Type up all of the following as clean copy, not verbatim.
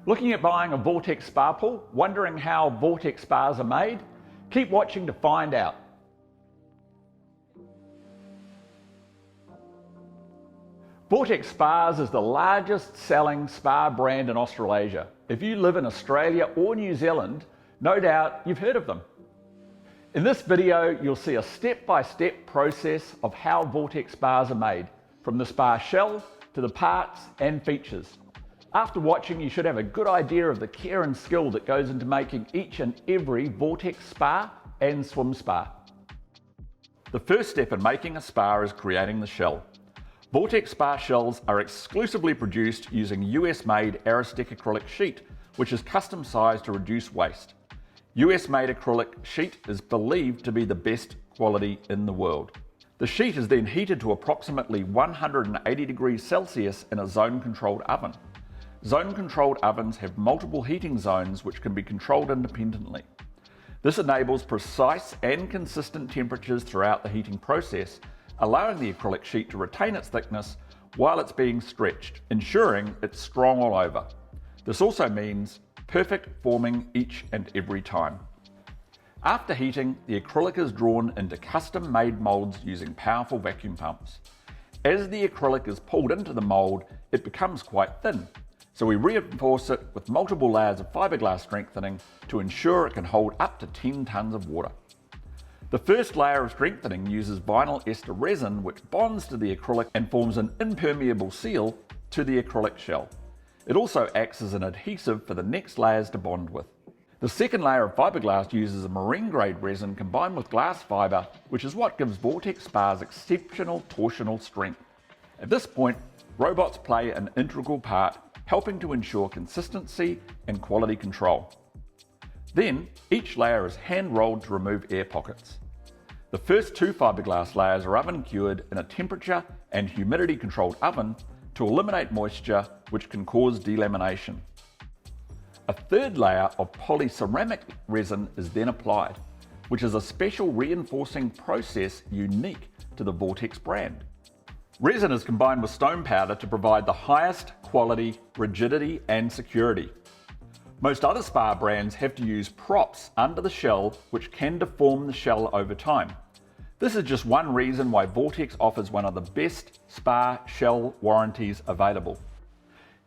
Looking at buying a Vortex Spa Pool? Wondering how Vortex Spas are made? Keep watching to find out. Vortex Spas is the largest selling spa brand in Australasia. If you live in Australia or New Zealand, no doubt you've heard of them. In this video, you'll see a step-by-step process of how Vortex Spas are made, from the spa shell to the parts and features. After watching, you should have a good idea of the care and skill that goes into making each and every Vortex Spa and swim spa. The first step in making a spa is creating the shell. Vortex Spa shells are exclusively produced using US-made Aristec acrylic sheet, which is custom sized to reduce waste. US-made acrylic sheet is believed to be the best quality in the world. The sheet is then heated to approximately 180 degrees Celsius in a zone-controlled oven. Zone-controlled ovens have multiple heating zones which can be controlled independently. This enables precise and consistent temperatures throughout the heating process, allowing the acrylic sheet to retain its thickness while it's being stretched, ensuring it's strong all over. This also means perfect forming each and every time. After heating, the acrylic is drawn into custom-made moulds using powerful vacuum pumps. As the acrylic is pulled into the mould, it becomes quite thin. So we reinforce it with multiple layers of fiberglass strengthening to ensure it can hold up to 10 tons of water. The first layer of strengthening uses vinyl ester resin, which bonds to the acrylic and forms an impermeable seal to the acrylic shell. It also acts as an adhesive for the next layers to bond with. The second layer of fiberglass uses a marine grade resin combined with glass fiber, which is what gives Vortex Spas exceptional torsional strength. At this point, robots play an integral part, helping to ensure consistency and quality control. Then, each layer is hand rolled to remove air pockets. The first two fiberglass layers are oven cured in a temperature and humidity controlled oven to eliminate moisture, which can cause delamination. A third layer of polyceramic resin is then applied, which is a special reinforcing process unique to the Vortex brand. Resin is combined with stone powder to provide the highest quality, rigidity and security. Most other spa brands have to use props under the shell which can deform the shell over time. This is just one reason why Vortex offers one of the best spa shell warranties available.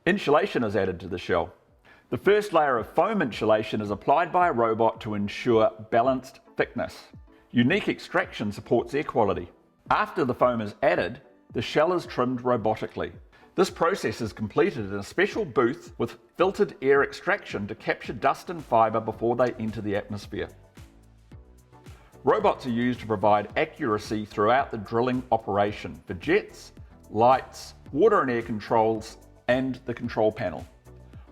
Insulation is added to the shell. The first layer of foam insulation is applied by a robot to ensure balanced thickness. Unique extraction supports air quality. After the foam is added, the shell is trimmed robotically. This process is completed in a special booth with filtered air extraction to capture dust and fibre before they enter the atmosphere. Robots are used to provide accuracy throughout the drilling operation for jets, lights, water and air controls, and the control panel.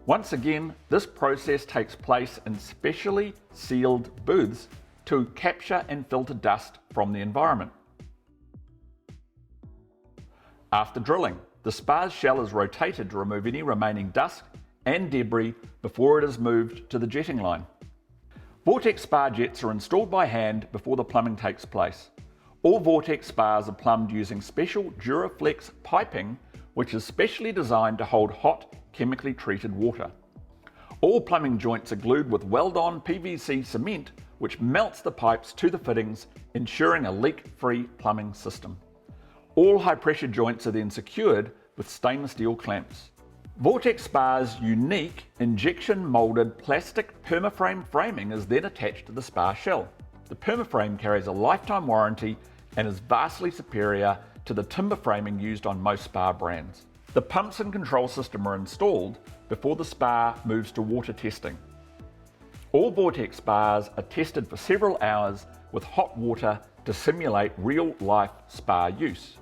Once again, this process takes place in specially sealed booths to capture and filter dust from the environment. After drilling, the spa's shell is rotated to remove any remaining dust and debris before it is moved to the jetting line. Vortex Spa jets are installed by hand before the plumbing takes place. All Vortex Spas are plumbed using special Duraflex piping, which is specially designed to hold hot, chemically treated water. All plumbing joints are glued with weld-on PVC cement, which melts the pipes to the fittings, ensuring a leak-free plumbing system. All high-pressure joints are then secured with stainless steel clamps. Vortex Spa's unique injection-molded plastic permaframe framing is then attached to the spa shell. The permaframe carries a lifetime warranty and is vastly superior to the timber framing used on most spa brands. The pumps and control system are installed before the spa moves to water testing. All Vortex Spas are tested for several hours with hot water to simulate real-life spa use.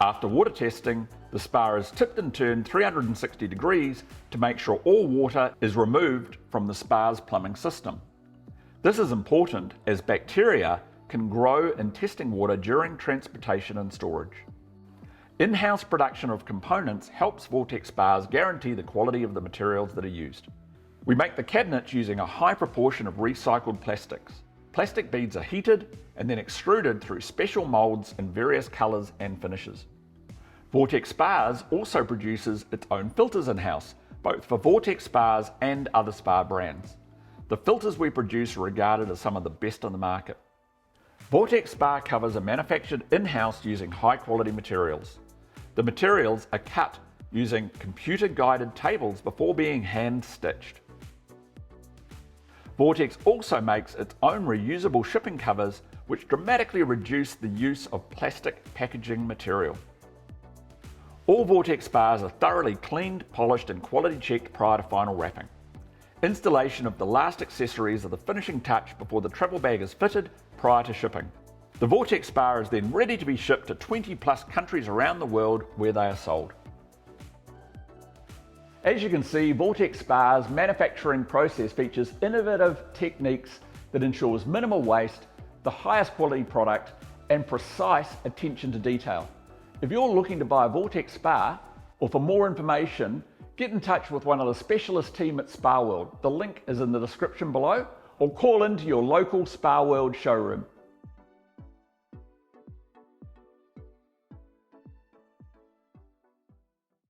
After water testing, the spa is tipped and turned 360 degrees to make sure all water is removed from the spa's plumbing system. This is important as bacteria can grow in testing water during transportation and storage. In-house production of components helps Vortex Spas guarantee the quality of the materials that are used. We make the cabinets using a high proportion of recycled plastics. Plastic beads are heated and then extruded through special moulds in various colours and finishes. Vortex Spas also produces its own filters in-house, both for Vortex Spas and other spa brands. The filters we produce are regarded as some of the best on the market. Vortex Spa covers are manufactured in-house using high-quality materials. The materials are cut using computer-guided tables before being hand-stitched. Vortex also makes its own reusable shipping covers, which dramatically reduce the use of plastic packaging material. All Vortex Spas are thoroughly cleaned, polished and quality checked prior to final wrapping. Installation of the last accessories are the finishing touch before the travel bag is fitted prior to shipping. The Vortex Spa is then ready to be shipped to 20 plus countries around the world where they are sold. As you can see, Vortex Spa's manufacturing process features innovative techniques that ensures minimal waste, the highest quality product, and precise attention to detail. If you're looking to buy a Vortex Spa, or for more information, get in touch with one of the specialist team at Spa World. The link is in the description below, or call into your local Spa World showroom.